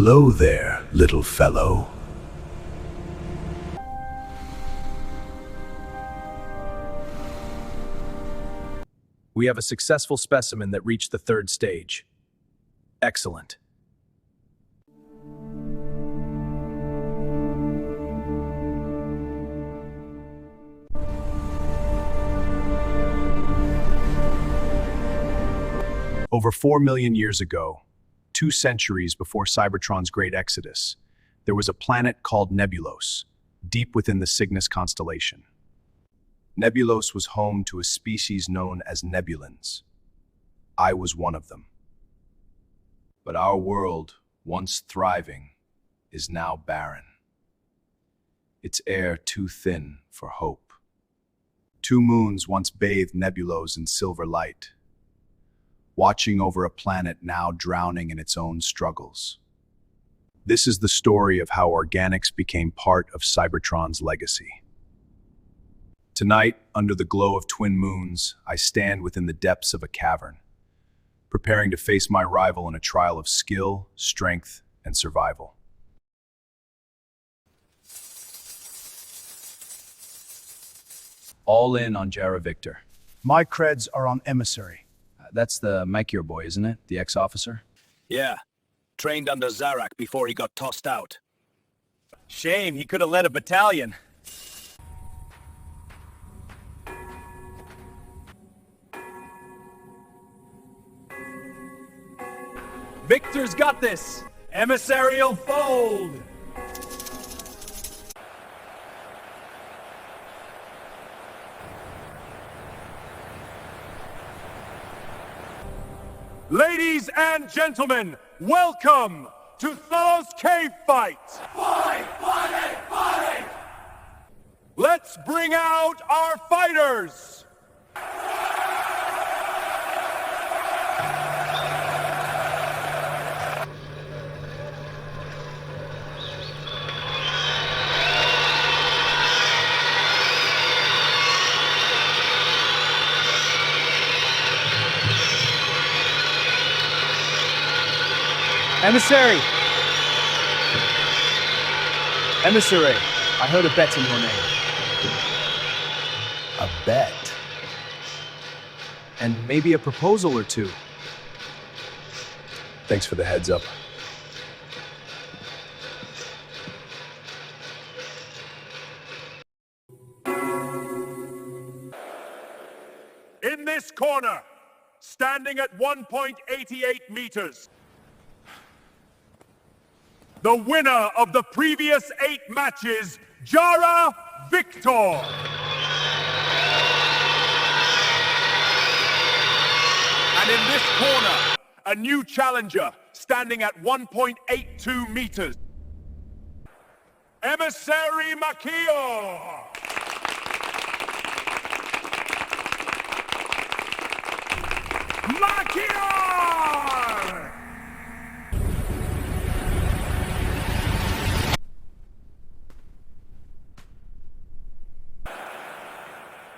Hello there, little fellow. We have a successful specimen that reached the third stage. Excellent. Over 4 million years ago, 2 centuries before Cybertron's great exodus, there was a planet called Nebulos, deep within the Cygnus constellation. Nebulos was home to a species known as nebulans. I was one of them. But our world, once thriving, is now barren. Its air too thin for hope. 2 moons once bathed Nebulos in silver light, watching over a planet now drowning in its own struggles. This is the story of how organics became part of Cybertron's legacy. Tonight, under the glow of twin moons, I stand within the depths of a cavern, preparing to face my rival in a trial of skill, strength, and survival. All in on Jara Victor. My creds are on Emissary. That's the Mike boy, isn't it? The ex-officer? Yeah. Trained under Zarak before he got tossed out. Shame, he could have led a battalion. Victor's got this! Emissary-'ll fold! Ladies and gentlemen, welcome to Thalos Cave Fight! Fight! Let's bring out our fighters! Emissary! Emissary, I heard a bet in your name. A bet? And maybe a proposal or two. Thanks for the heads up. In this corner, standing at 1.88 meters, the winner of the previous 8 matches, Jara Victor. And in this corner, a new challenger, standing at 1.82 meters, Emissary Makio. Makio!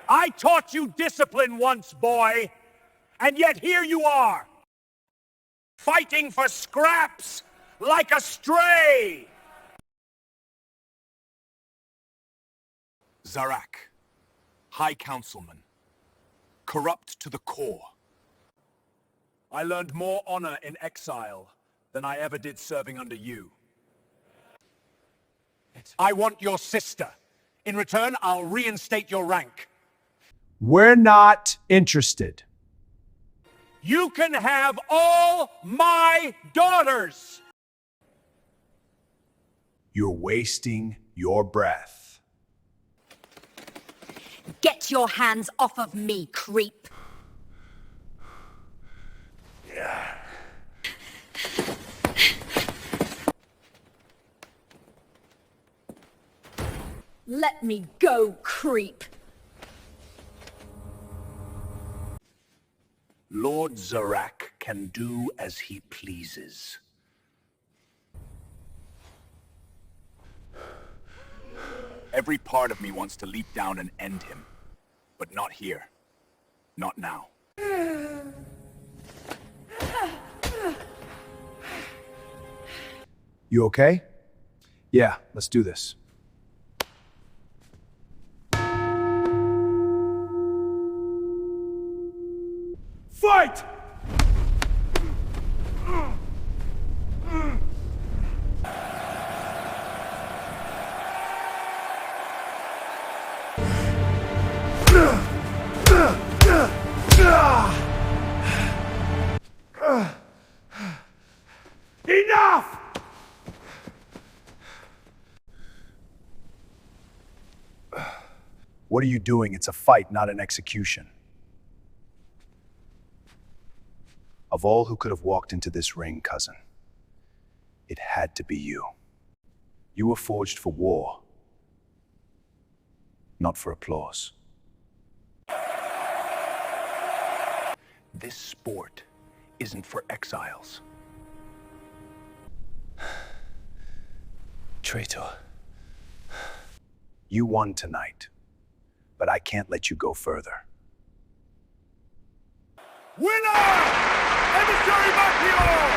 I taught you discipline once, boy, and yet here you are, fighting for scraps like a stray! Zarak, High Councilman, corrupt to the core. I learned more honor in exile than I ever did serving under you. I want your sister. In return, I'll reinstate your rank. We're not interested. You can have all my daughters! You're wasting your breath. Get your hands off of me, creep! Let me go, creep! Lord Zarak can do as he pleases. Every part of me wants to leap down and end him. But not here. Not now. You okay? Yeah, let's do this. Fight! Enough! What are you doing? It's a fight, not an execution. Of all who could have walked into this ring, cousin, it had to be you. You were forged for war, not for applause. This sport isn't for exiles. Traitor. You won tonight, but I can't let you go further. Winner! Emissary Maximus!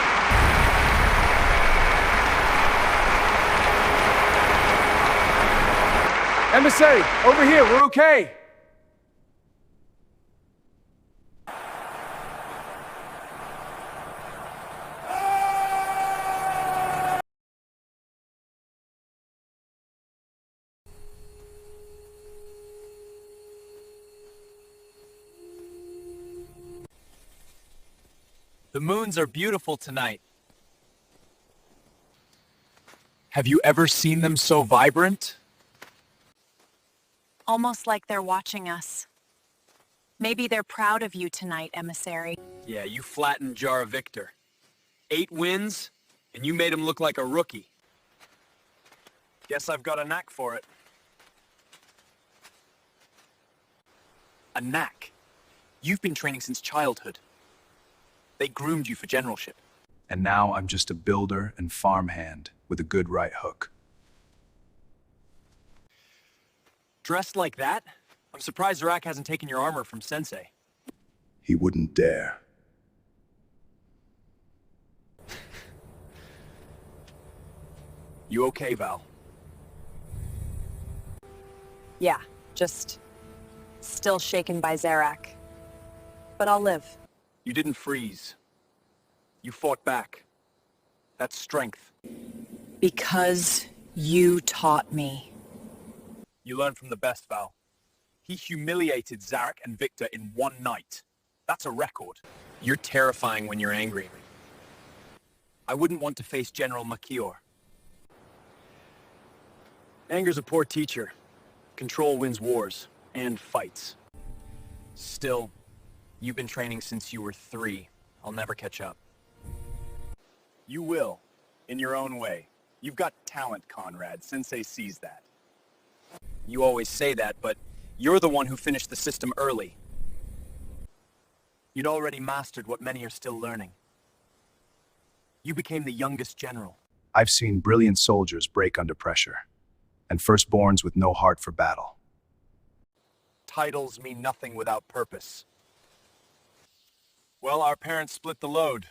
Emissary, over here, we're okay. The moons are beautiful tonight. Have you ever seen them so vibrant? Almost like they're watching us. Maybe they're proud of you tonight, Emissary. Yeah, you flattened Jar Victor. 8 wins, and you made him look like a rookie. Guess I've got a knack for it. A knack? You've been training since childhood. They groomed you for generalship. And now I'm just a builder and farmhand with a good right hook. Dressed like that? I'm surprised Rite hasn't taken your armor from Sensei. He wouldn't dare. You okay, Val? Yeah, just still shaken by Zarak. But I'll live. You didn't freeze. You fought back. That's strength. Because you taught me. You learn from the best, Val. He humiliated Zarak and Victor in one night. That's a record. You're terrifying when you're angry. I wouldn't want to face General Machior. Anger's a poor teacher. Control wins wars and fights. Still, you've been training since you were 3. I'll never catch up. You will, in your own way. You've got talent, Conrad. Sensei sees that. You always say that, but you're the one who finished the system early. You'd already mastered what many are still learning. You became the youngest general. I've seen brilliant soldiers break under pressure, and firstborns with no heart for battle. Titles mean nothing without purpose. Well, our parents split the load.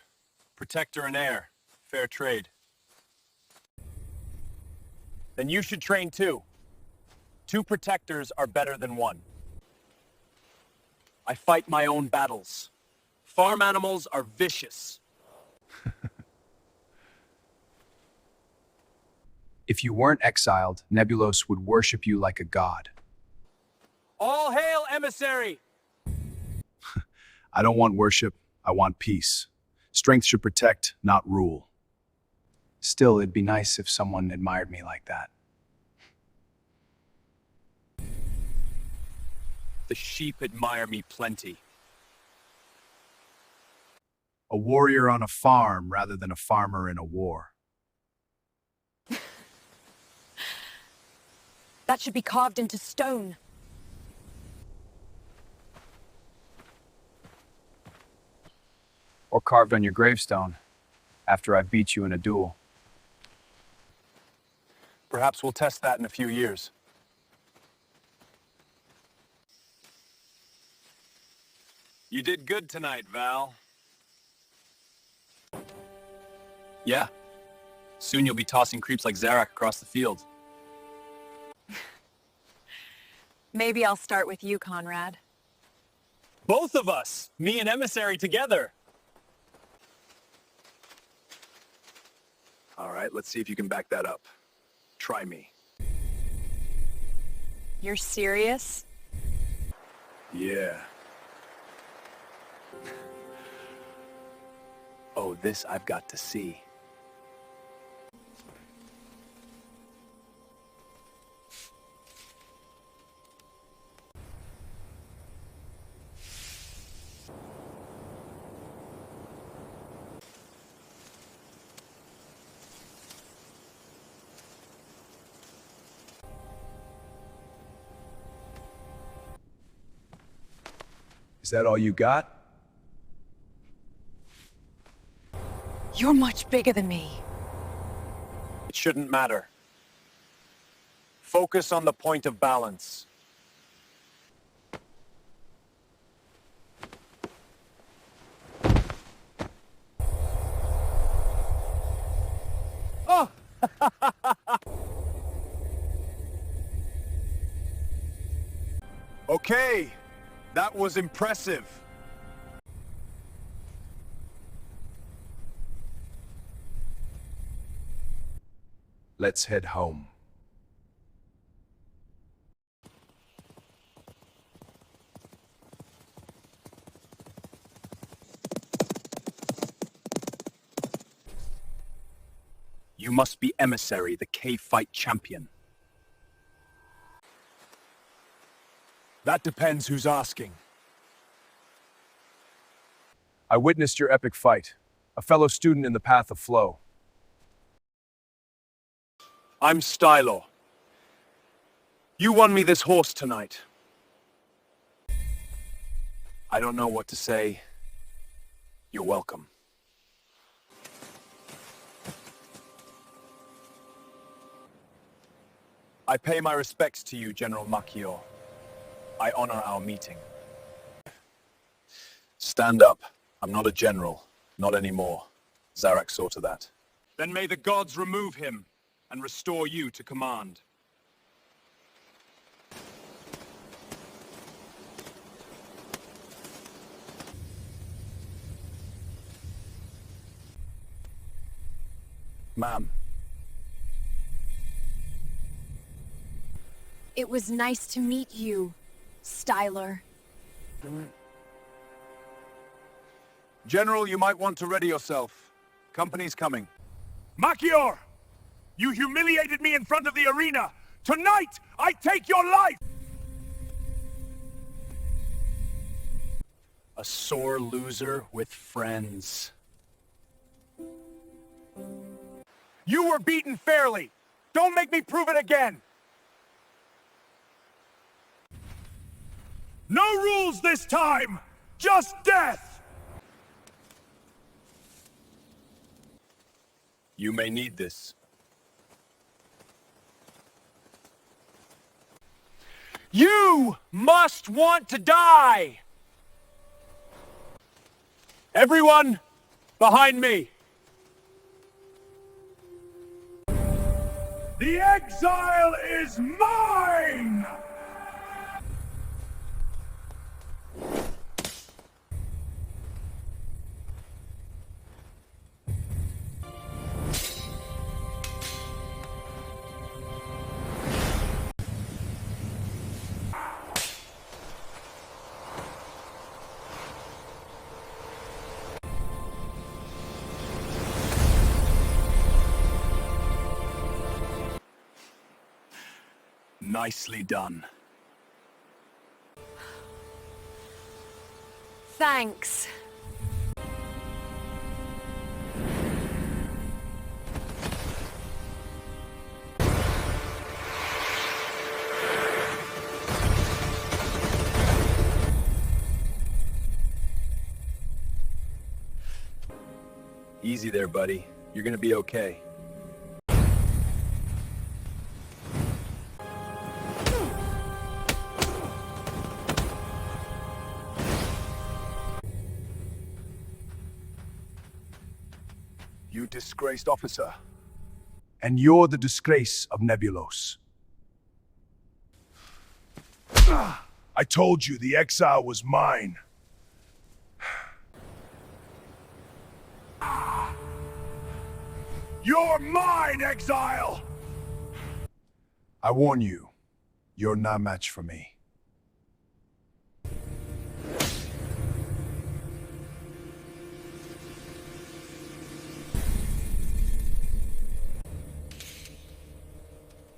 Protector and heir. Fair trade. Then you should train too. 2 protectors are better than 1. I fight my own battles. Farm animals are vicious. If you weren't exiled, Nebulos would worship you like a god. All hail, Emissary! I don't want worship, I want peace. Strength should protect, not rule. Still, it'd be nice if someone admired me like that. The sheep admire me plenty. A warrior on a farm rather than a farmer in a war. That should be carved into stone. Or carved on your gravestone, after I beat you in a duel. Perhaps we'll test that in a few years. You did good tonight, Val. Yeah. Soon you'll be tossing creeps like Zarak across the field. Maybe I'll start with you, Conrad. Both of us! Me and Emissary together! All right, let's see if you can back that up. Try me. You're serious? Yeah. Oh, this I've got to see. Is that all you got? You're much bigger than me. It shouldn't matter. Focus on the point of balance. Oh! Okay, that was impressive. Let's head home. You must be Emissary, the cave fight champion. That depends who's asking. I witnessed your epic fight. A fellow student in the path of flow. I'm Stylo. You won me this horse tonight. I don't know what to say. You're welcome. I pay my respects to you, General Machior. I honor our meeting. Stand up. I'm not a general. Not anymore. Zarak saw to that. Then may the gods remove him and restore you to command. Ma'am. It was nice to meet you, Styler. General, you might want to ready yourself. Company's coming. Machior! You humiliated me in front of the arena! Tonight, I take your life! A sore loser with friends. You were beaten fairly! Don't make me prove it again! No rules this time! Just death! You may need this. You must want to die! Everyone, behind me! The exile is mine! Nicely done. Thanks. Easy there, buddy. You're gonna be okay. You disgraced officer. And you're the disgrace of Nebulos. I told you the exile was mine. You're mine, exile! I warn you, you're not a match for me.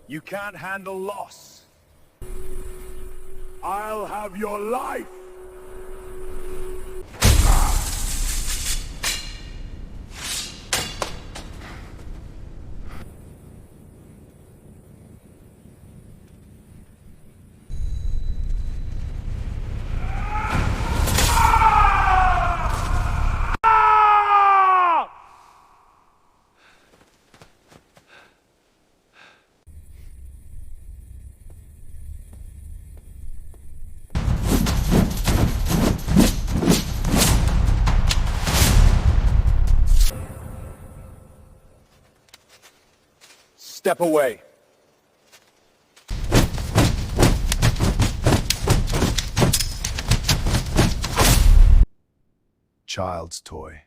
You can't handle loss. I'll have your life! Step away. Child's toy.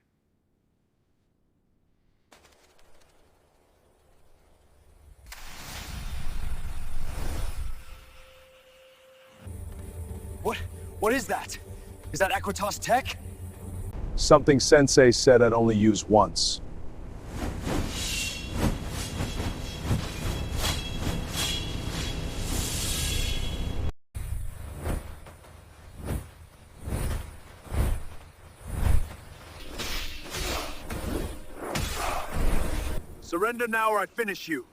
What is that? Is that Equitas tech? Something Sensei said I'd only use once. Surrender now or I finish you.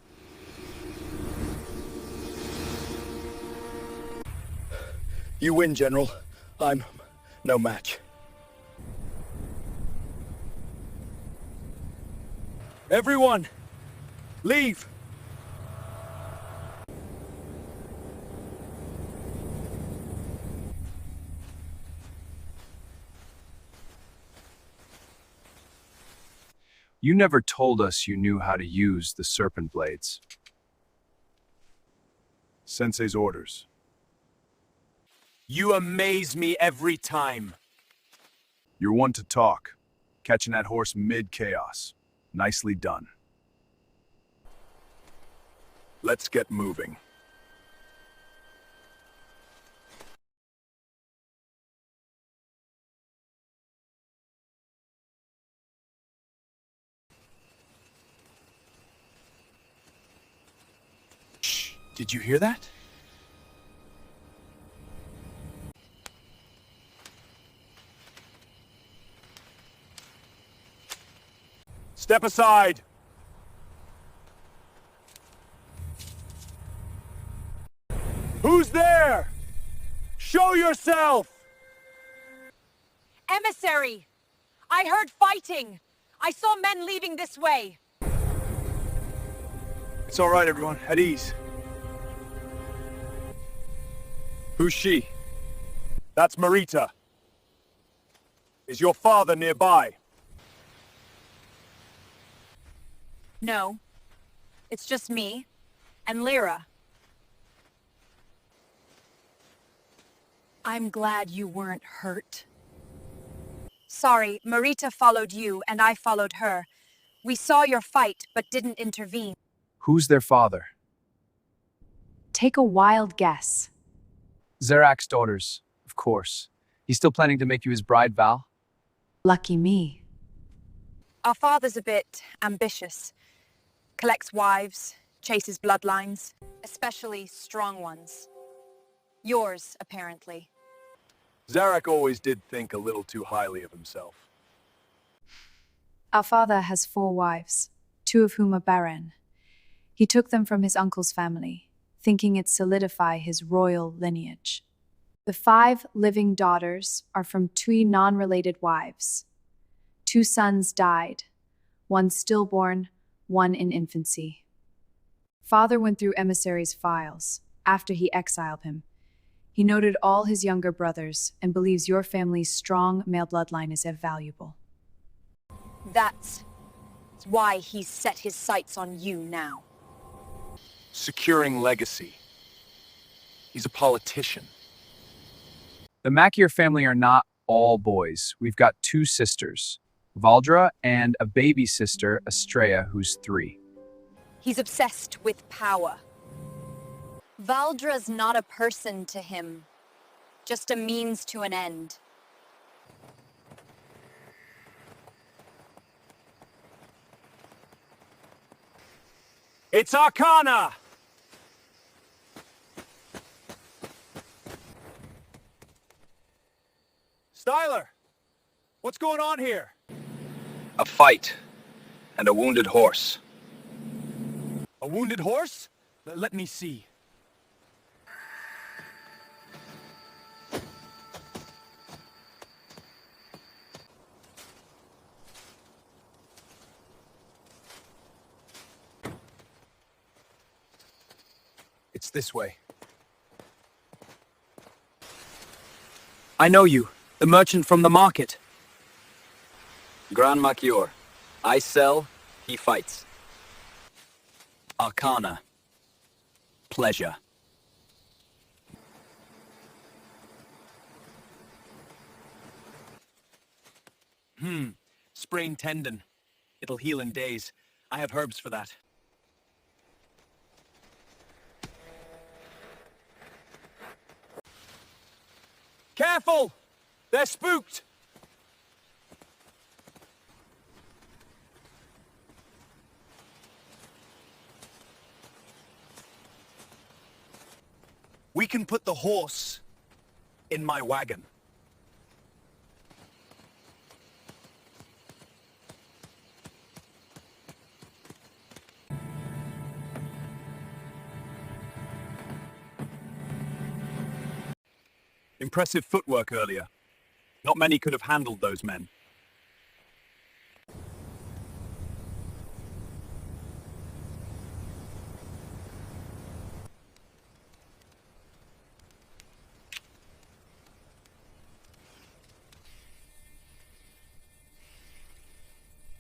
You win, General. I'm no match. Everyone, leave! You never told us you knew how to use the serpent blades. Sensei's orders. You amaze me every time. You're one to talk. Catching that horse mid-chaos. Nicely done. Let's get moving. Shh, did you hear that? Step aside! Who's there? Show yourself! Emissary! I heard fighting! I saw men leaving this way! It's all right, everyone. At ease. Who's she? That's Marita. Is your father nearby? No. It's just me and Lyra. I'm glad you weren't hurt. Sorry, Marita followed you and I followed her. We saw your fight, but didn't intervene. Who's their father? Take a wild guess. Zerak's daughters, of course. He's still planning to make you his bride, Val? Lucky me. Our father's a bit ambitious. Collects wives, chases bloodlines, especially strong ones. Yours, apparently. Zarek always did think a little too highly of himself. Our father has 4 wives, 2 of whom are barren. He took them from his uncle's family, thinking it solidify his royal lineage. The 5 living daughters are from 3 non-related wives. 2 sons died, 1 stillborn, 1 in infancy. Father went through Emissary's files after he exiled him. He noted all his younger brothers and believes your family's strong male bloodline is invaluable. That's why he's set his sights on you now. Securing legacy. He's a politician. The Machier family are not all boys. We've got two sisters, Valdra and a baby sister, Estrella, who's 3. He's obsessed with power. Valdra's not a person to him, just a means to an end. It's Arcana! Styler, what's going on here? A fight. And a wounded horse. A wounded horse? Let me see. It's this way. I know you. The merchant from the market. Grand Machior. I sell, he fights. Arcana. Pleasure. Sprained tendon. It'll heal in days. I have herbs for that. Careful! They're spooked! We can put the horse in my wagon. Impressive footwork earlier. Not many could have handled those men.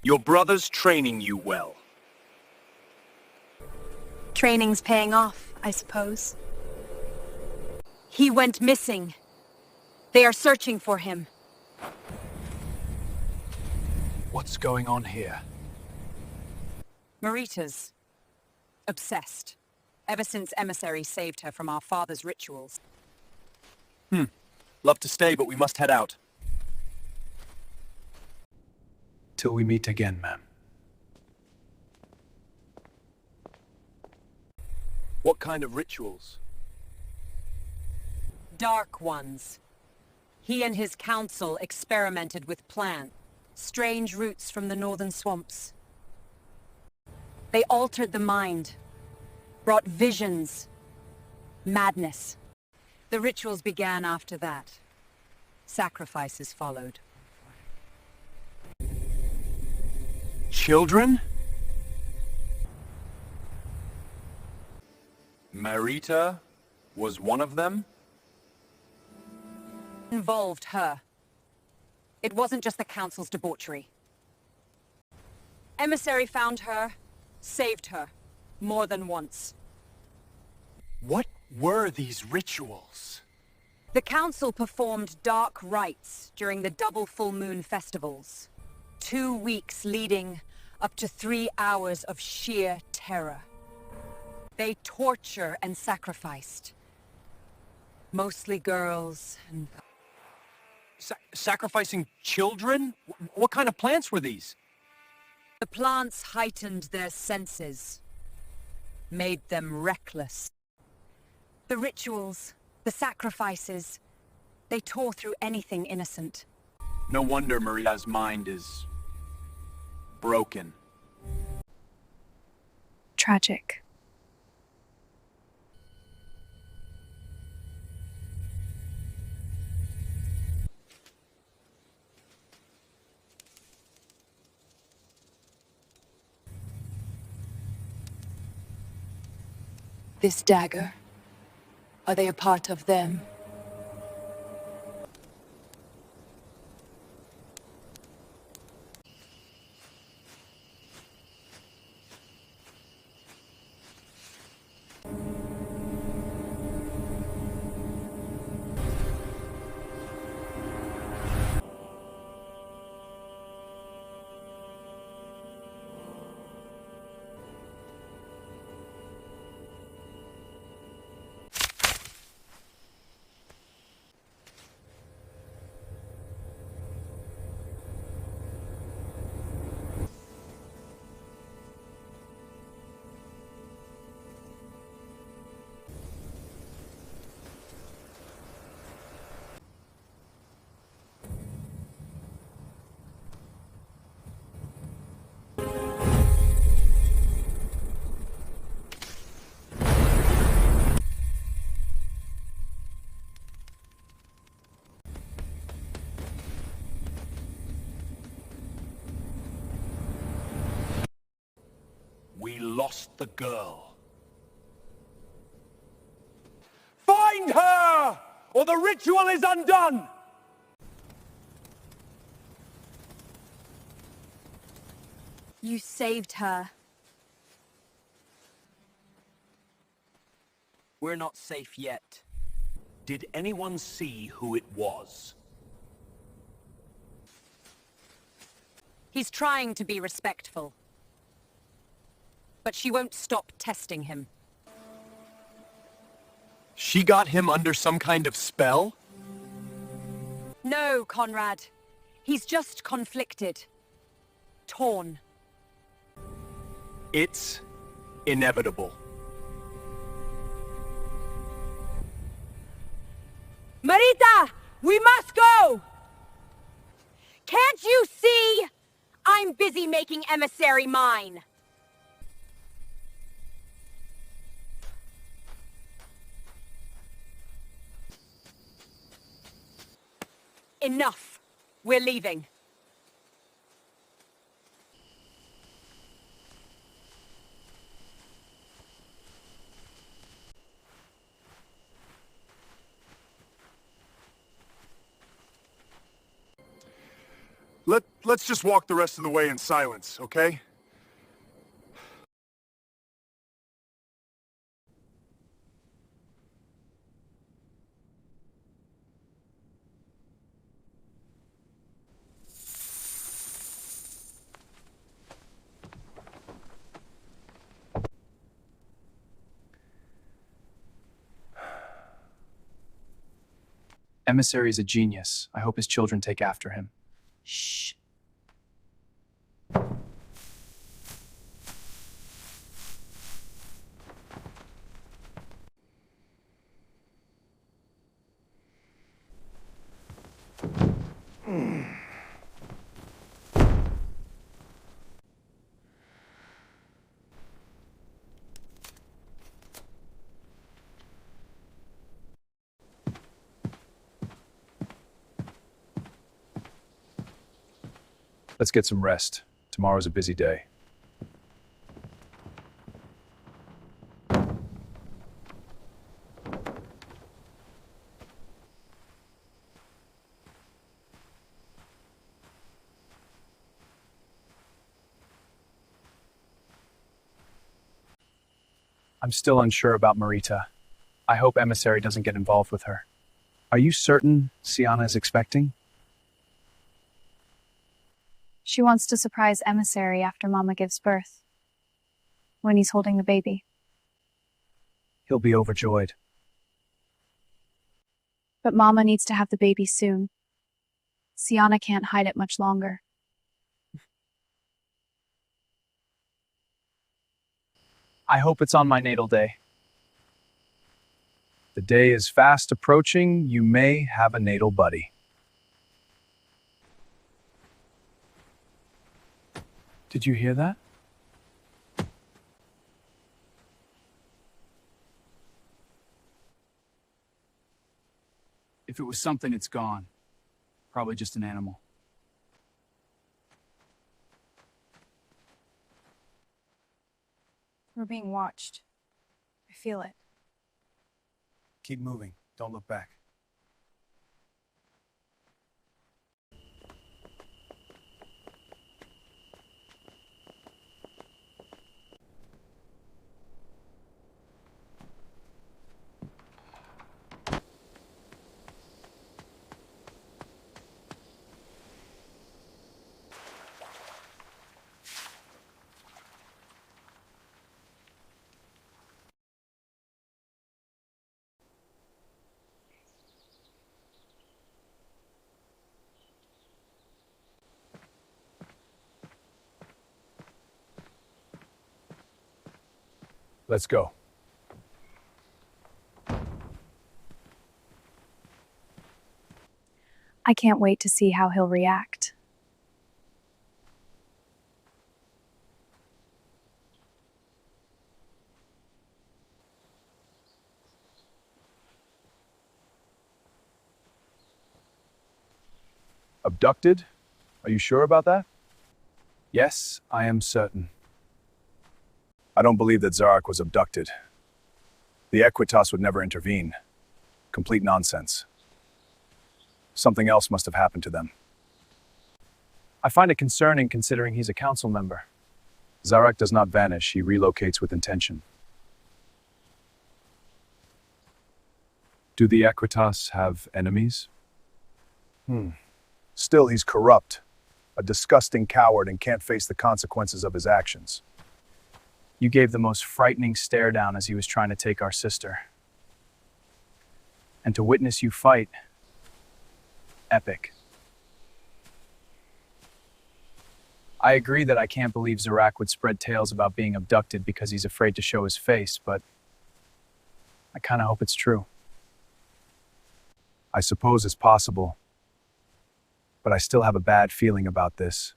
Your brother's training you well. Training's paying off, I suppose. He went missing. They are searching for him. What's going on here? Marita's obsessed, ever since Emissary saved her from our father's rituals. Love to stay, but we must head out. Till we meet again, ma'am. What kind of rituals? Dark ones. He and his council experimented with plants, strange roots from the northern swamps. They altered the mind, brought visions, madness. The rituals began after that. Sacrifices followed. Children? Marita was one of them? Involved her. It wasn't just the council's debauchery. Emissary found her, saved her, more than once. What were these rituals? The council performed dark rites during the double full moon festivals. 2 weeks leading up to 3 hours of sheer terror. They torture and sacrificed. Mostly girls and... Sacrificing children? What kind of plants were these? The plants heightened their senses, made them reckless. The rituals, the sacrifices, they tore through anything innocent. No wonder Maria's mind is... broken. Tragic. This dagger, are they a part of them? lost the girl. Find her, or the ritual is undone! You saved her. We're not safe yet. Did anyone see who it was? He's trying to be respectful. But she won't stop testing him. She got him under some kind of spell? No, Conrad. He's just conflicted. Torn. It's inevitable. Marita! We must go! Can't you see? I'm busy making Emissary mine. Enough. We're leaving. Let's just walk the rest of the way in silence, okay? Emissary is a genius. I hope his children take after him. Shh. Let's get some rest. Tomorrow's a busy day. I'm still unsure about Marita. I hope Emissary doesn't get involved with her. Are you certain Sienna is expecting? She wants to surprise Emissary after Mama gives birth. When he's holding the baby. He'll be overjoyed. But Mama needs to have the baby soon. Sienna can't hide it much longer. I hope it's on my natal day. The day is fast approaching. You may have a natal buddy. Did you hear that? If it was something, it's gone. Probably just an animal. We're being watched. I feel it. Keep moving. Don't look back. Let's go. I can't wait to see how he'll react. Abducted? Are you sure about that? Yes, I am certain. I don't believe that Zarak was abducted. The Equitas would never intervene. Complete nonsense. Something else must have happened to them. I find it concerning considering he's a council member. Zarak does not vanish, he relocates with intention. Do the Equitas have enemies? Still, he's corrupt, a disgusting coward, and can't face the consequences of his actions. You gave the most frightening stare down as he was trying to take our sister. And to witness you fight, epic. I agree that I can't believe Zarak would spread tales about being abducted because he's afraid to show his face, but I kind of hope it's true. I suppose it's possible, but I still have a bad feeling about this.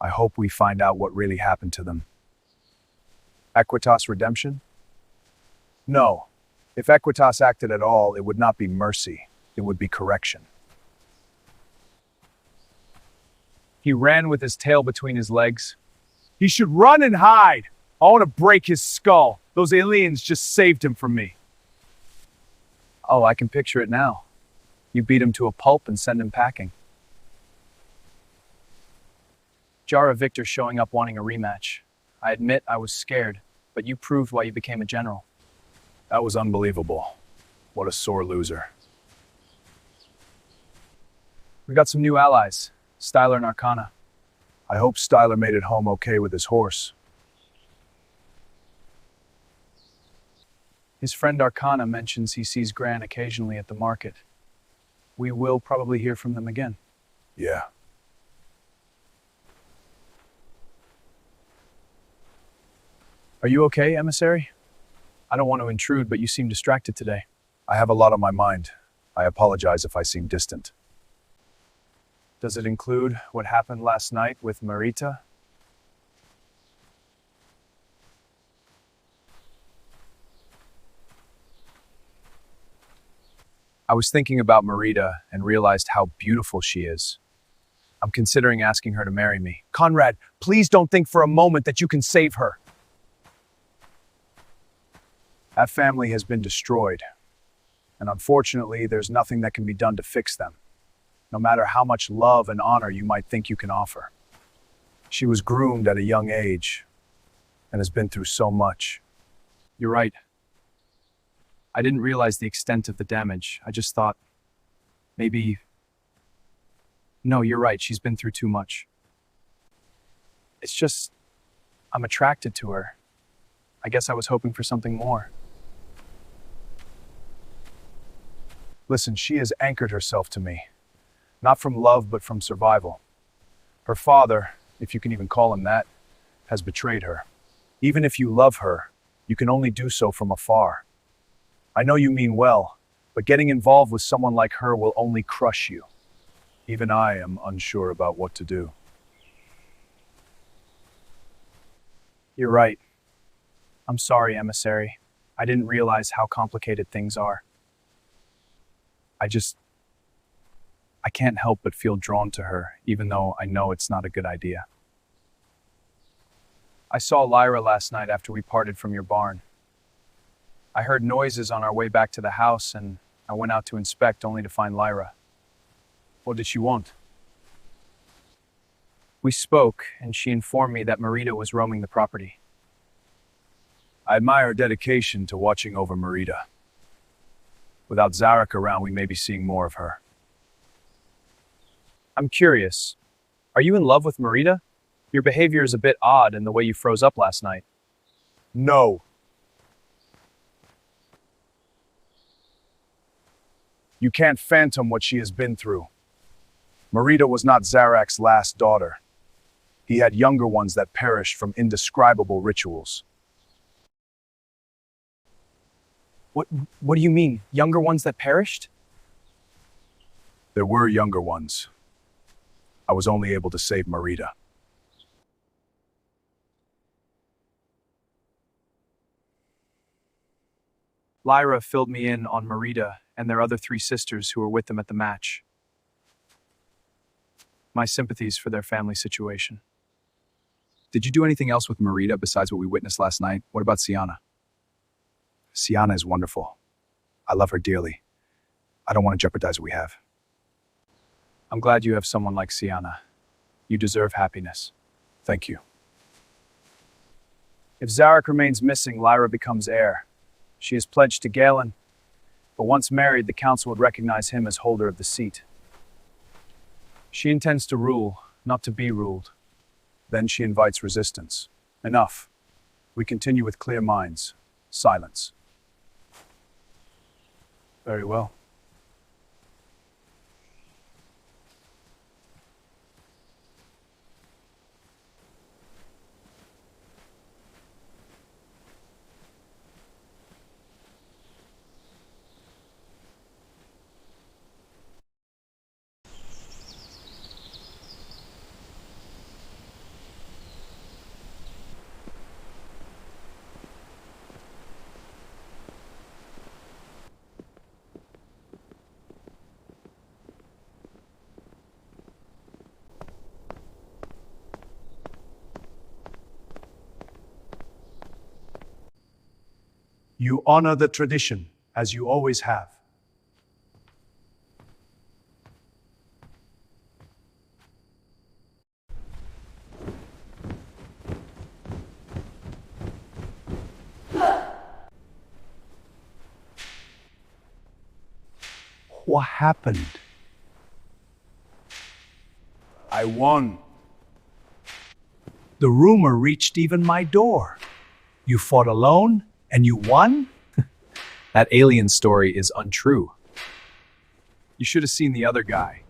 I hope we find out what really happened to them. Equitas redemption? No. If Equitas acted at all, it would not be mercy. It would be correction. He ran with his tail between his legs. He should run and hide. I want to break his skull. Those aliens just saved him from me. Oh, I can picture it now. You beat him to a pulp and send him packing. Jara Victor showing up wanting a rematch. I admit I was scared, but you proved why you became a general. That was unbelievable. What a sore loser. We got some new allies, Styler and Arcana. I hope Styler made it home okay with his horse. His friend Arcana mentions he sees Gran occasionally at the market. We will probably hear from them again. Yeah. Are you okay, Emissary? I don't want to intrude, but you seem distracted today. I have a lot on my mind. I apologize if I seem distant. Does it include what happened last night with Marita? I was thinking about Marita and realized how beautiful she is. I'm considering asking her to marry me. Conrad, please don't think for a moment that you can save her. That family has been destroyed, and unfortunately, there's nothing that can be done to fix them, no matter how much love and honor you might think you can offer. She was groomed at a young age and has been through so much. You're right. I didn't realize the extent of the damage. I just thought, maybe... No, you're right. She's been through too much. It's just, I'm attracted to her. I guess I was hoping for something more. Listen, she has anchored herself to me. Not from love, but from survival. Her father, if you can even call him that, has betrayed her. Even if you love her, you can only do so from afar. I know you mean well, but getting involved with someone like her will only crush you. Even I am unsure about what to do. You're right. I'm sorry, Emissary. I didn't realize how complicated things are. I can't help but feel drawn to her, even though I know it's not a good idea. I saw Lyra last night after we parted from your barn. I heard noises on our way back to the house, and I went out to inspect only to find Lyra. What did she want? We spoke, and she informed me that Marita was roaming the property. I admire her dedication to watching over Marita. Without Zarak around, we may be seeing more of her. I'm curious. Are you in love with Marita? Your behavior is a bit odd in the way you froze up last night. No. You can't fathom what she has been through. Marita was not Zarak's last daughter. He had younger ones that perished from indescribable rituals. What do you mean? Younger ones that perished? There were younger ones. I was only able to save Marita. Lyra filled me in on Marita and their other 3 sisters who were with them at the match. My sympathies for their family situation. Did you do anything else with Marita besides what we witnessed last night? What about Sienna? Sienna is wonderful. I love her dearly. I don't want to jeopardize what we have. I'm glad you have someone like Sienna. You deserve happiness. Thank you. If Zarek remains missing, Lyra becomes heir. She is pledged to Galen, but once married, the council would recognize him as holder of the seat. She intends to rule, not to be ruled. Then she invites resistance. Enough. We continue with clear minds. Silence. Very well. You honor the tradition, as you always have. What happened? I won. The rumor reached even my door. You fought alone, and you won? That alien story is untrue. You should have seen the other guy.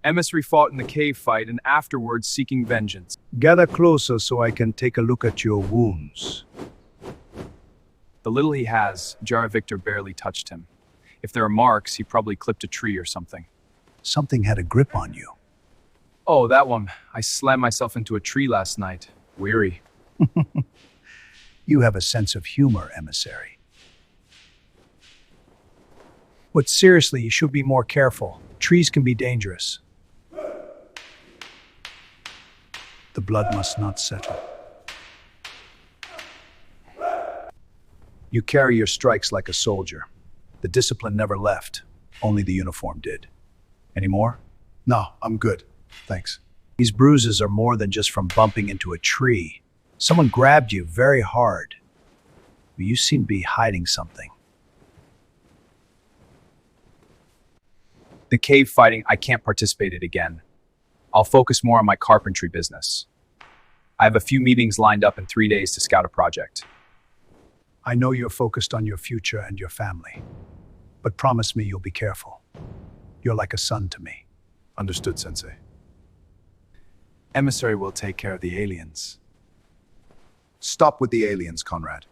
Emissary fought in the cave fight and afterwards seeking vengeance. Gather closer so I can take a look at your wounds. The little he has, Jara Victor barely touched him. If there are marks, he probably clipped a tree or something. Something had a grip on you. Oh, that one. I slammed myself into a tree last night. Weary. You have a sense of humor, Emissary. But seriously, you should be more careful. Trees can be dangerous. The blood must not settle. You carry your strikes like a soldier. The discipline never left. Only the uniform did. Any more? No, I'm good. Thanks. These bruises are more than just from bumping into a tree. Someone grabbed you very hard. But you seem to be hiding something. The cave fighting, I can't participate in again. I'll focus more on my carpentry business. I have a few meetings lined up in 3 days to scout a project. I know you're focused on your future and your family. But promise me you'll be careful. You're like a son to me. Understood, Sensei. Emissary will take care of the aliens. Stop with the aliens, Conrad.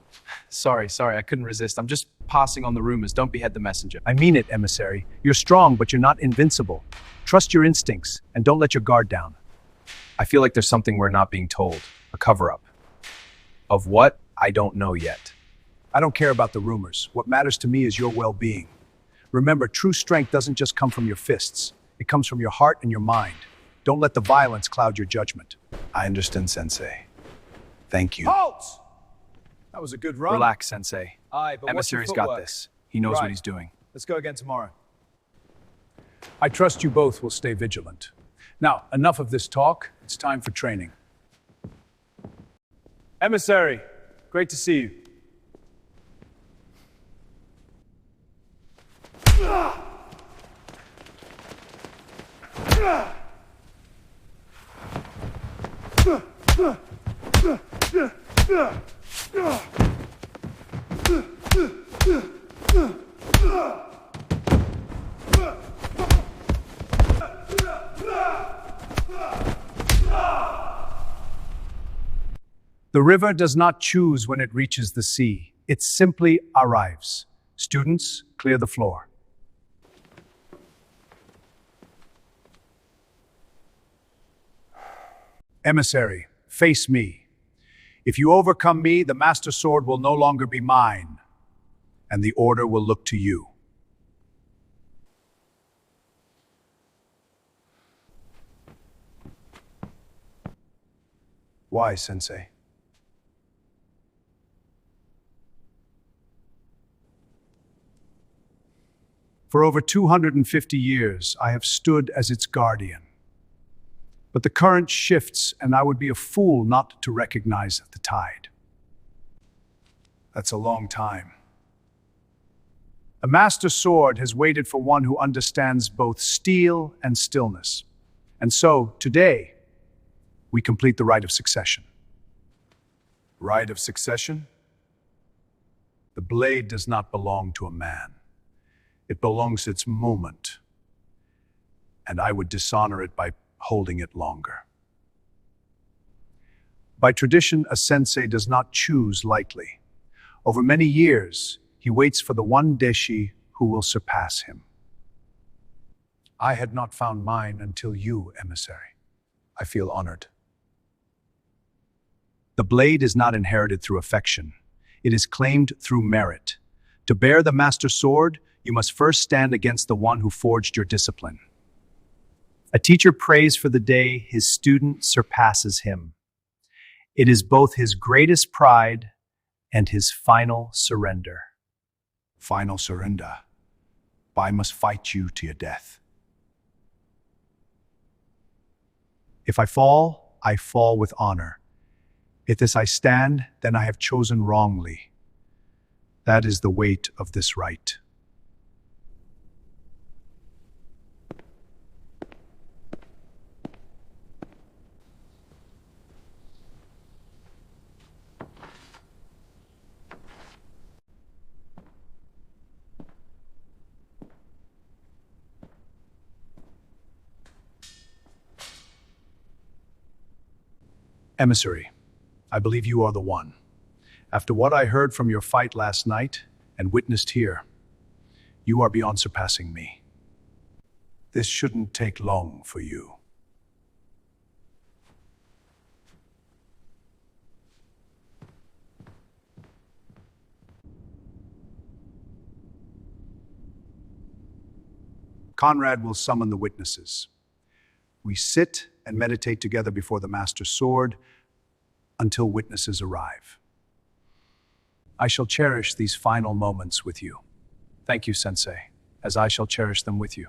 Sorry, I couldn't resist. I'm just passing on the rumors. Don't behead the messenger. I mean it, Emissary. You're strong, but you're not invincible. Trust your instincts, and don't let your guard down. I feel like there's something we're not being told. A cover-up. Of what? I don't know yet. I don't care about the rumors. What matters to me is your well-being. Remember, true strength doesn't just come from your fists. It comes from your heart and your mind. Don't let the violence cloud your judgment. I understand, Sensei. Thank you. Halt! That was a good run. Relax, Sensei. Aye, but what's your Emissary's got footwork? this. He knows Right. what he's doing. Let's go again tomorrow. I trust you both will stay vigilant. Now, enough of this talk. It's time for training. Emissary, great to see you. The river does not choose when it reaches the sea. It simply arrives. Students, clear the floor. Emissary, face me. If you overcome me, the Master Sword will no longer be mine, and the Order will look to you. Why, Sensei? For over 250 years, I have stood as its guardian. But the current shifts, and I would be a fool not to recognize the tide. That's a long time. A master sword has waited for one who understands both steel and stillness. And so, today, we complete the rite of succession. Rite of succession? The blade does not belong to a man. It belongs to its moment. And I would dishonor it by holding it longer. By tradition, a sensei does not choose lightly. Over many years, he waits for the one Deshi who will surpass him. I had not found mine until you, Emissary. I feel honored. The blade is not inherited through affection. It is claimed through merit. To bear the master sword, you must first stand against the one who forged your discipline. A teacher prays for the day his student surpasses him. It is both his greatest pride and his final surrender. Final surrender. I must fight you to your death. If I fall with honor. If this I stand, then I have chosen wrongly. That is the weight of this rite. Emissary, I believe you are the one. After what I heard from your fight last night and witnessed here, you are beyond surpassing me. This shouldn't take long for you. Conrad will summon the witnesses. We sit and meditate together before the Master Sword until witnesses arrive. I shall cherish these final moments with you. Thank you, Sensei, as I shall cherish them with you.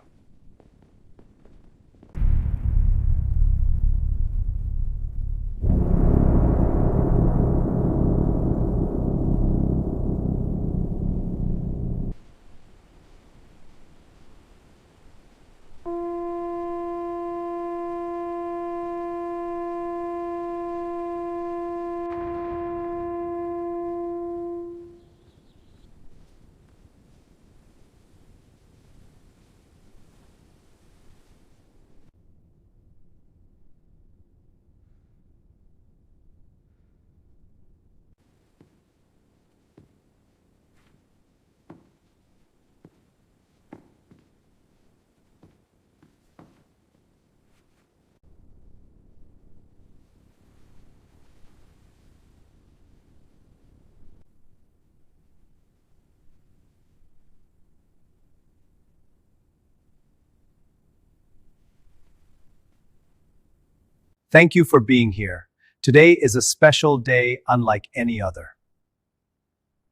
Thank you for being here. Today is a special day unlike any other.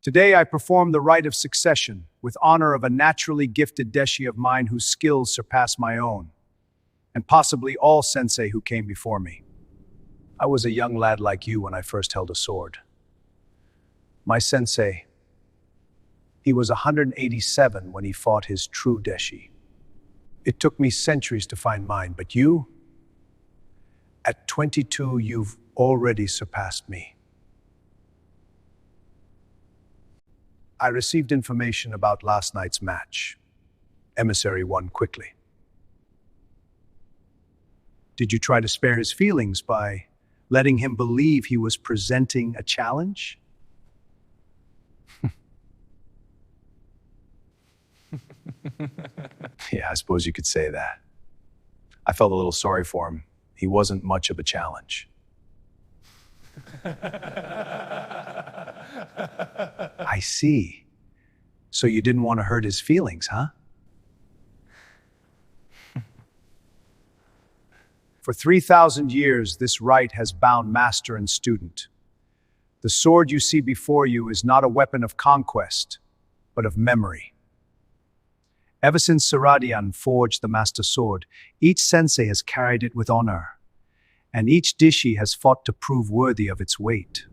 Today I perform the rite of succession with honor of a naturally gifted Deshi of mine whose skills surpass my own, and possibly all sensei who came before me. I was a young lad like you when I first held a sword. My sensei, he was 187 when he fought his true Deshi. It took me centuries to find mine, but you, at 22, you've already surpassed me. I received information about last night's match. Emissary won quickly. Did you try to spare his feelings by letting him believe he was presenting a challenge? Yeah, I suppose you could say that. I felt a little sorry for him. He wasn't much of a challenge. I see. So you didn't want to hurt his feelings, huh? For 3,000 years, this rite has bound master and student. The sword you see before you is not a weapon of conquest, but of memory. Ever since Saradian forged the master sword, each sensei has carried it with honor, and each Deshi has fought to prove worthy of its weight.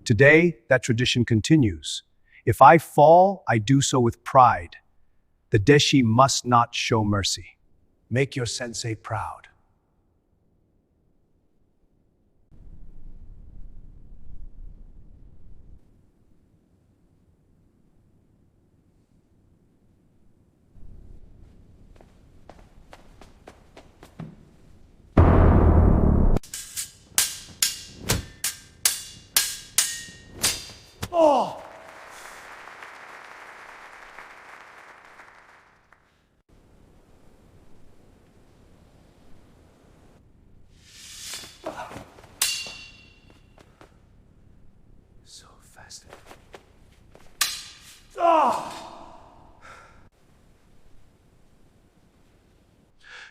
Today, that tradition continues. If I fall, I do so with pride. The Deshi must not show mercy. Make your sensei proud. So fast.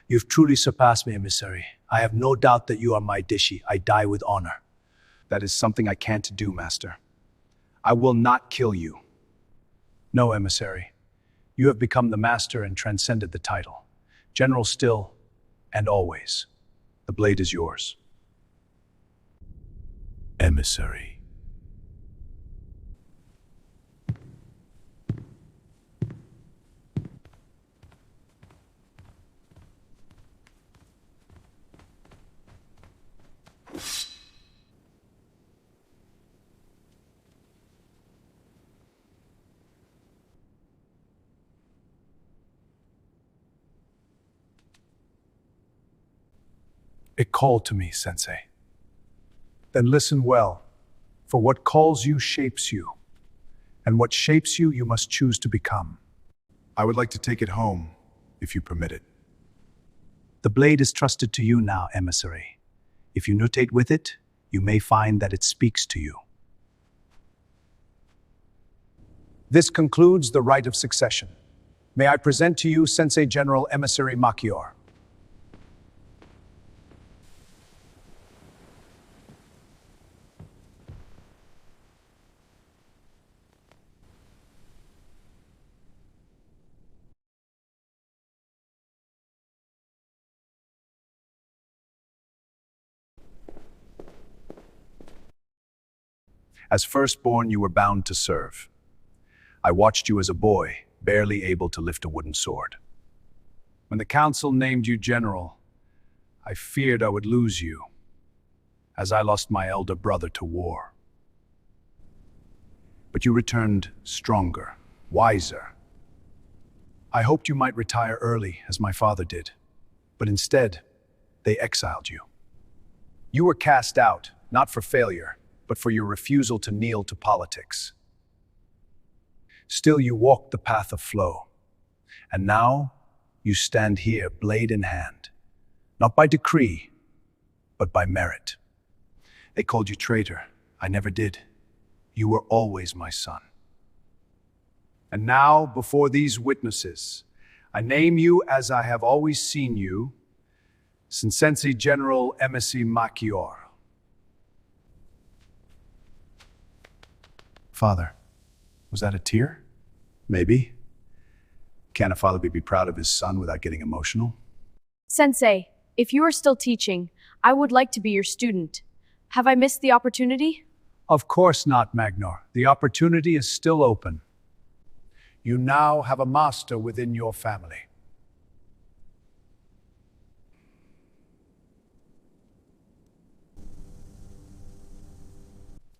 You've truly surpassed me, Emissary. I have no doubt that you are my Deshi. I die with honor. That is something I can't do, Master. I will not kill you. No, Emissary. You have become the master and transcended the title. General still and always. The blade is yours. Emissary. It called to me, Sensei. Then listen well, for what calls you shapes you, and what shapes you, you must choose to become. I would like to take it home, if you permit it. The blade is trusted to you now, Emissary. If you notate with it, you may find that it speaks to you. This concludes the rite of succession. May I present to you Sensei General Emissary Machior. As firstborn, you were bound to serve. I watched you as a boy, barely able to lift a wooden sword. When the council named you general, I feared I would lose you, as I lost my elder brother to war. But you returned stronger, wiser. I hoped you might retire early, as my father did, but instead, they exiled you. You were cast out, not for failure, but for your refusal to kneel to politics. Still, you walked the path of flow, and now you stand here, blade in hand, not by decree, but by merit. They called you traitor. I never did. You were always my son. And now, before these witnesses, I name you as I have always seen you, Sensei General Emissary Machior. Father, was that a tear? Maybe. Can a father be proud of his son without getting emotional? Sensei, if you are still teaching, I would like to be your student. Have I missed the opportunity? Of course not, Magnor. The opportunity is still open. You now have a master within your family.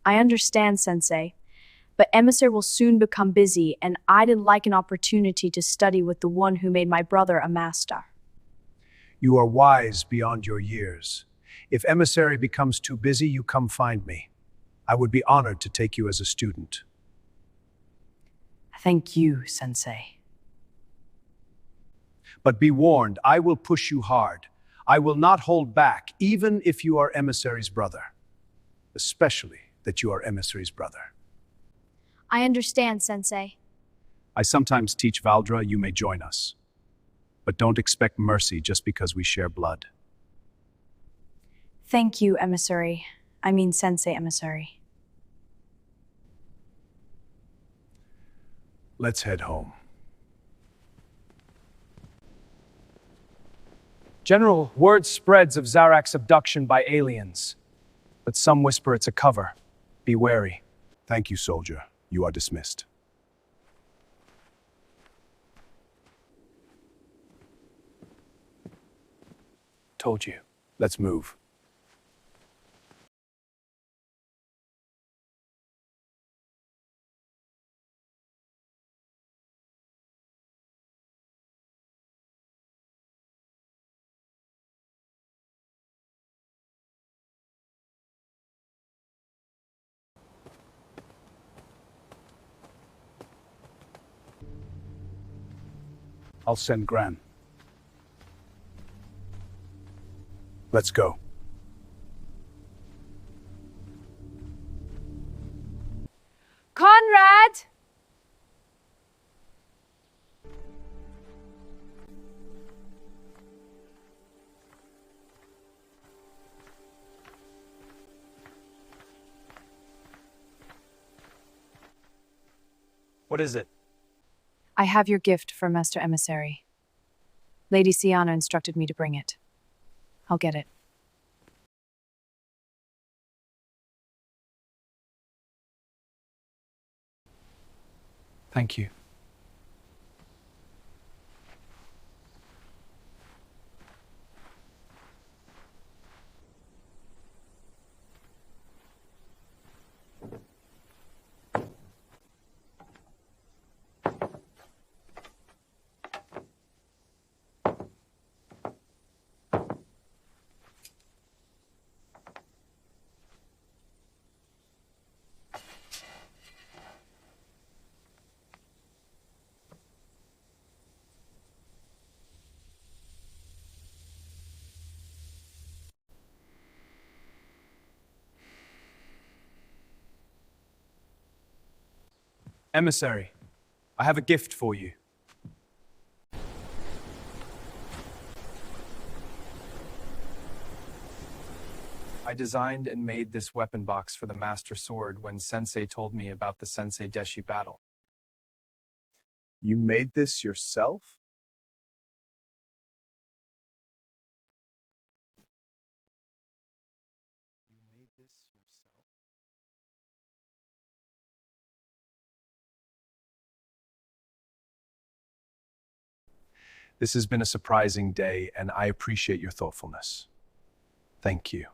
I understand, Sensei. But Emissary will soon become busy, and I'd like an opportunity to study with the one who made my brother a master. You are wise beyond your years. If Emissary becomes too busy, you come find me. I would be honored to take you as a student. Thank you, Sensei. But be warned, I will push you hard. I will not hold back, even if you are Emissary's brother. Especially that you are Emissary's brother. I understand, Sensei. I sometimes teach Valdra, you may join us. But don't expect mercy just because we share blood. Thank you, Emissary. I mean Sensei-Emissary. Let's head home. General, word spreads of Zarak's abduction by aliens. But some whisper it's a cover. Be wary. Thank you, soldier. You are dismissed. Told you. Let's move. I'll send Gran. Let's go. Conrad! What is it? I have your gift for Master Emissary. Lady Siana instructed me to bring it. I'll get it. Thank you. Emissary, I have a gift for you. I designed and made this weapon box for the Master Sword when Sensei told me about the Sensei-Deshi battle. You made this yourself? You made this yourself? This has been a surprising day, and I appreciate your thoughtfulness. Thank you.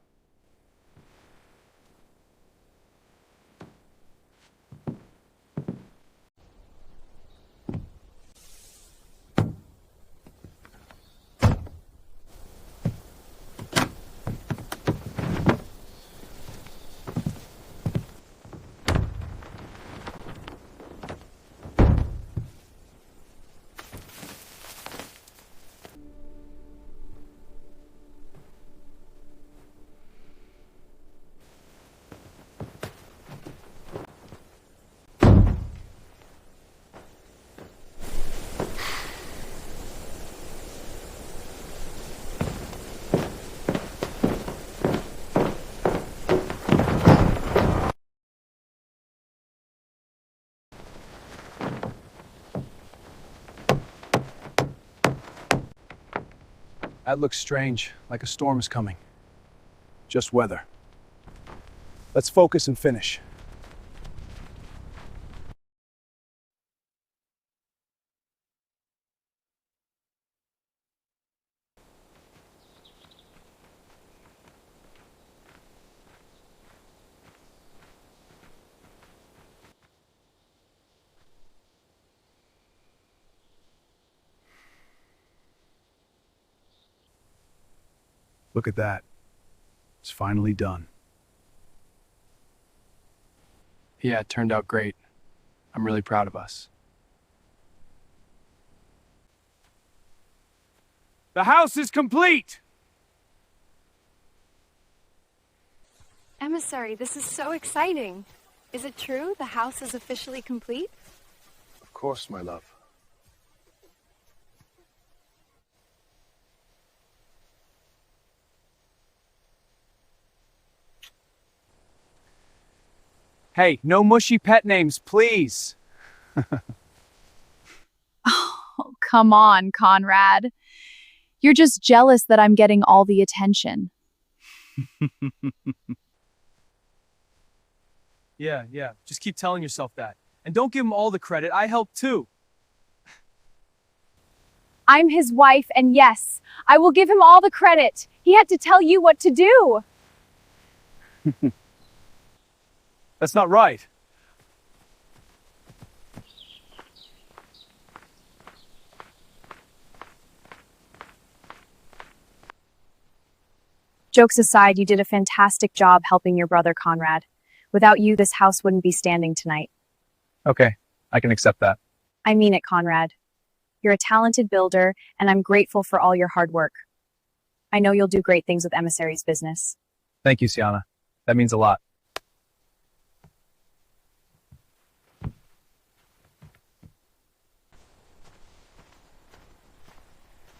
That looks strange, like a storm is coming. Just weather. Let's focus and finish. Look at that. It's finally done. Yeah, it turned out great. I'm really proud of us. The house is complete! Emissary, this is so exciting. Is it true the house is officially complete? Of course, my love. Hey, no mushy pet names, please. Oh, come on, Conrad. You're just jealous that I'm getting all the attention. Yeah. Just keep telling yourself that. And don't give him all the credit. I helped too. I'm his wife, and yes, I will give him all the credit. He had to tell you what to do. That's not right. Jokes aside, you did a fantastic job helping your brother Conrad. Without you, this house wouldn't be standing tonight. Okay, I can accept that. I mean it, Conrad. You're a talented builder, and I'm grateful for all your hard work. I know you'll do great things with Emissary's business. Thank you, Sienna. That means a lot.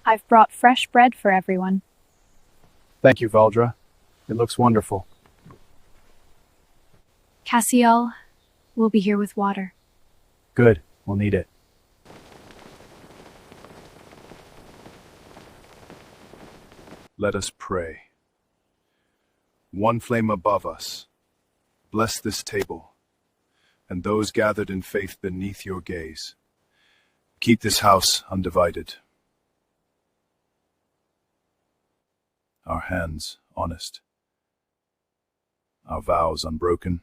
I've brought fresh bread for everyone. Thank you, Valdra. It looks wonderful. Cassiel will be here with water. Good. We'll need it. Let us pray. One flame above us, bless this table, and those gathered in faith beneath your gaze. Keep this house undivided. Our hands honest, our vows unbroken,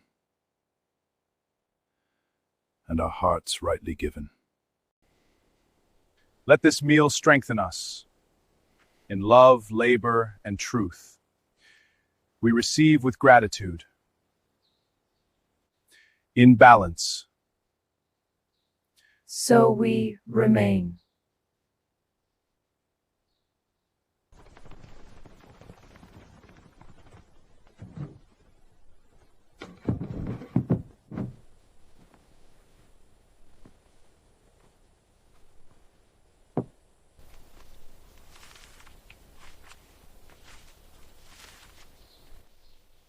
and our hearts rightly given. Let this meal strengthen us in love, labor, and truth. We receive with gratitude, in balance. So we remain.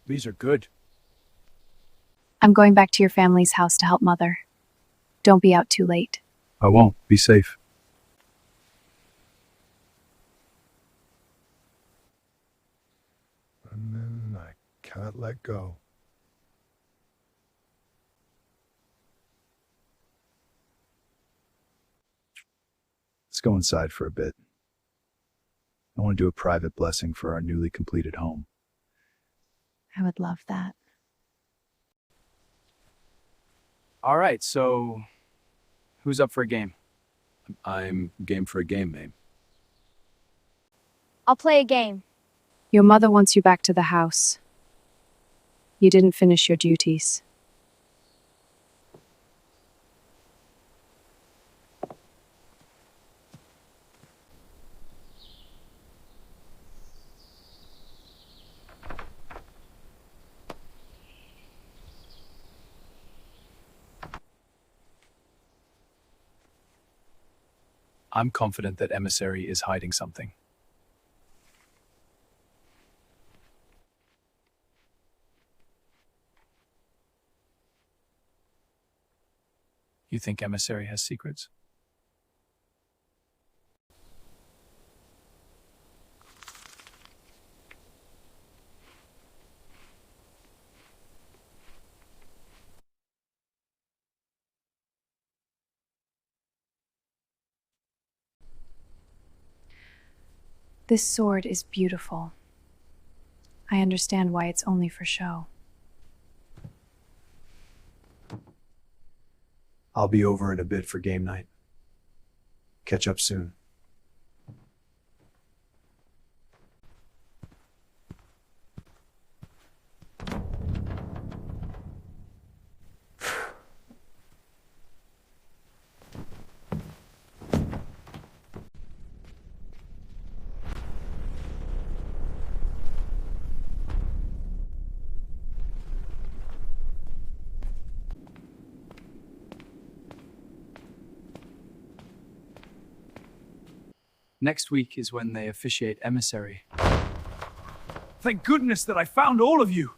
These are good. I'm going back to your family's house to help Mother. Don't be out too late. I won't. Be safe. And then I can't let go. Let's go inside for a bit. I want to do a private blessing for our newly completed home. I would love that. All right, so who's up for a game? I'm game for a game, Mame. I'll play a game. Your mother wants you back to the house. You didn't finish your duties. I'm confident that Emissary is hiding something. You think Emissary has secrets? This sword is beautiful. I understand why it's only for show. I'll be over in a bit for game night. Catch up soon. Next week is when they officiate Emissary. Thank goodness that I found all of you!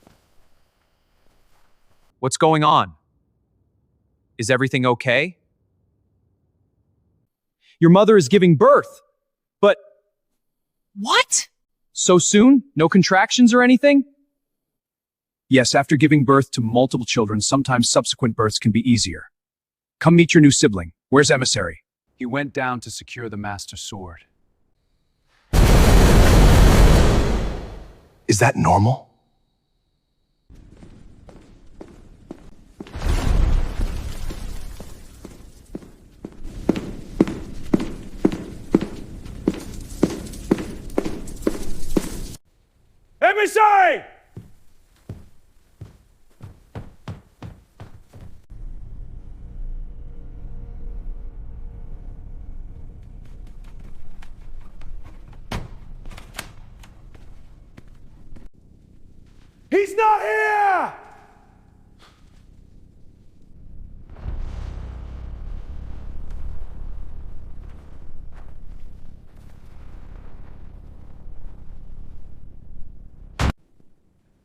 What's going on? Is everything okay? Your mother is giving birth. But What? so soon? No contractions or anything? Yes, after giving birth to multiple children, sometimes subsequent births can be easier. Come meet your new sibling. Where's Emissary? He went down to secure the Master Sword. Is that normal? Emissary! He's not here!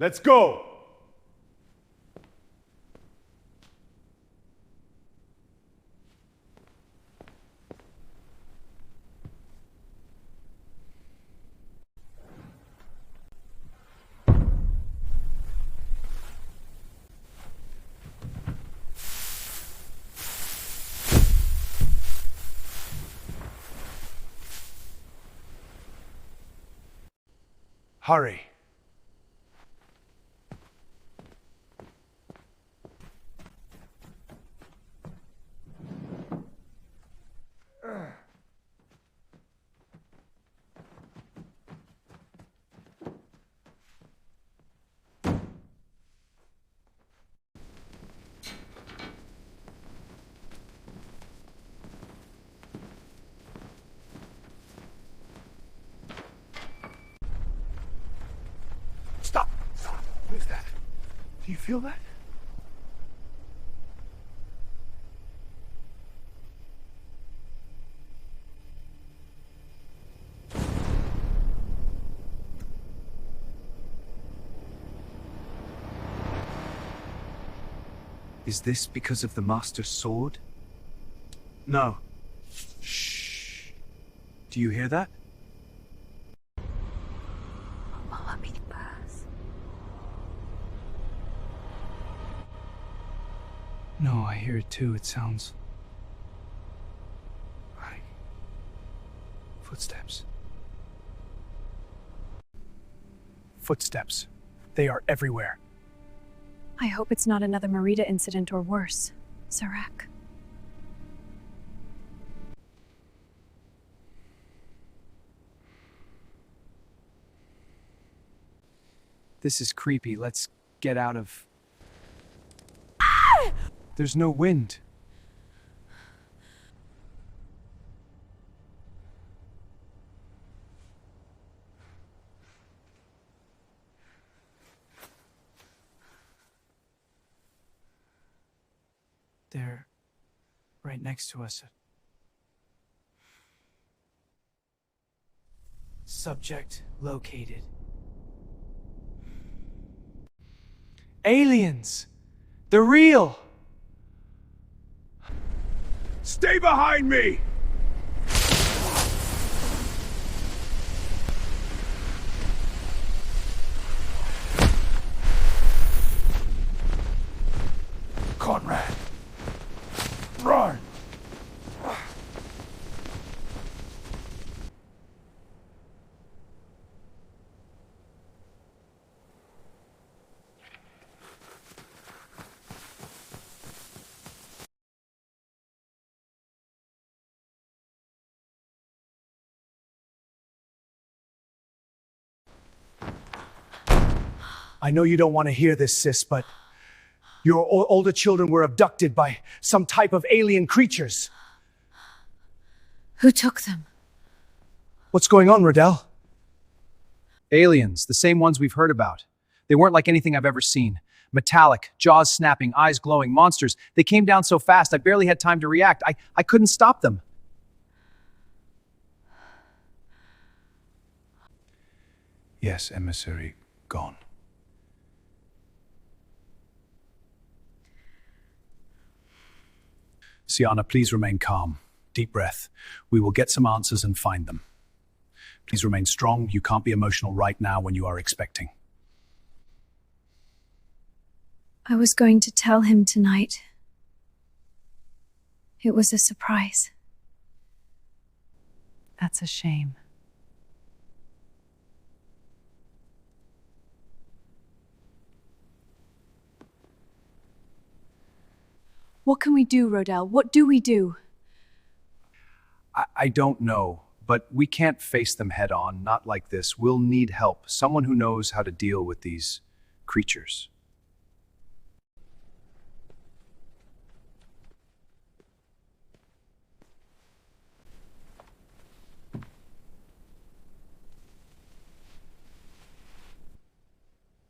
Let's go! Hurry. Stop! Stop! What is that? Do you feel that? Is this because of the Master Sword? No. Shh. Do you hear that? No, I hear it too. It sounds like footsteps. Footsteps. They are everywhere. I hope it's not another Marita incident or worse. Zarak. This is creepy. Let's get out of... There's no wind. They're right next to us. Subject located. Aliens! They're real! Stay behind me! Conrad! Run! I know you don't want to hear this, sis, but your older children were abducted by some type of alien creatures. Who took them? What's going on, Riddell? Aliens, the same ones we've heard about. They weren't like anything I've ever seen. Metallic, jaws snapping, eyes glowing, monsters. They came down so fast I barely had time to react. I couldn't stop them. Yes, Emissary, gone. Sienna, please remain calm. Deep breath. We will get some answers and find them. Please remain strong. You can't be emotional right now when you are expecting. I was going to tell him tonight. It was a surprise. That's a shame. What can we do, Rodell? What do we do? I don't know, but we can't face them head on, not like this. We'll need help, someone who knows how to deal with these creatures.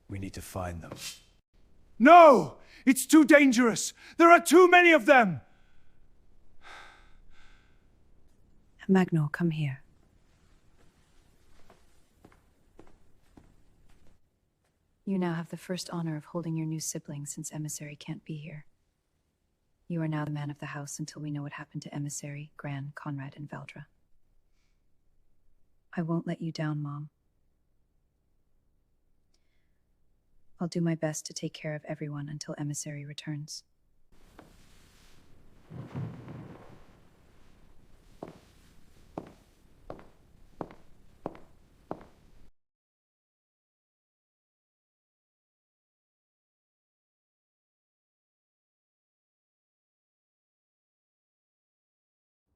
We need to find them. No! It's too dangerous! There are too many of them! Magnor, come here. You now have the first honor of holding your new sibling since Emissary can't be here. You are now the man of the house until we know what happened to Emissary, Gran, Conrad, and Valdra. I won't let you down, Mom. I'll do my best to take care of everyone until Emissary returns.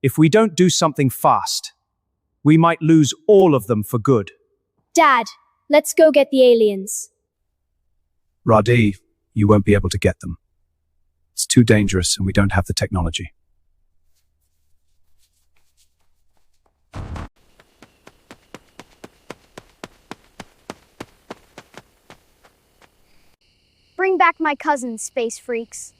If we don't do something fast, we might lose all of them for good. Dad, let's go get the aliens. Radi, you won't be able to get them. It's too dangerous and we don't have the technology. Bring back my cousins, space freaks.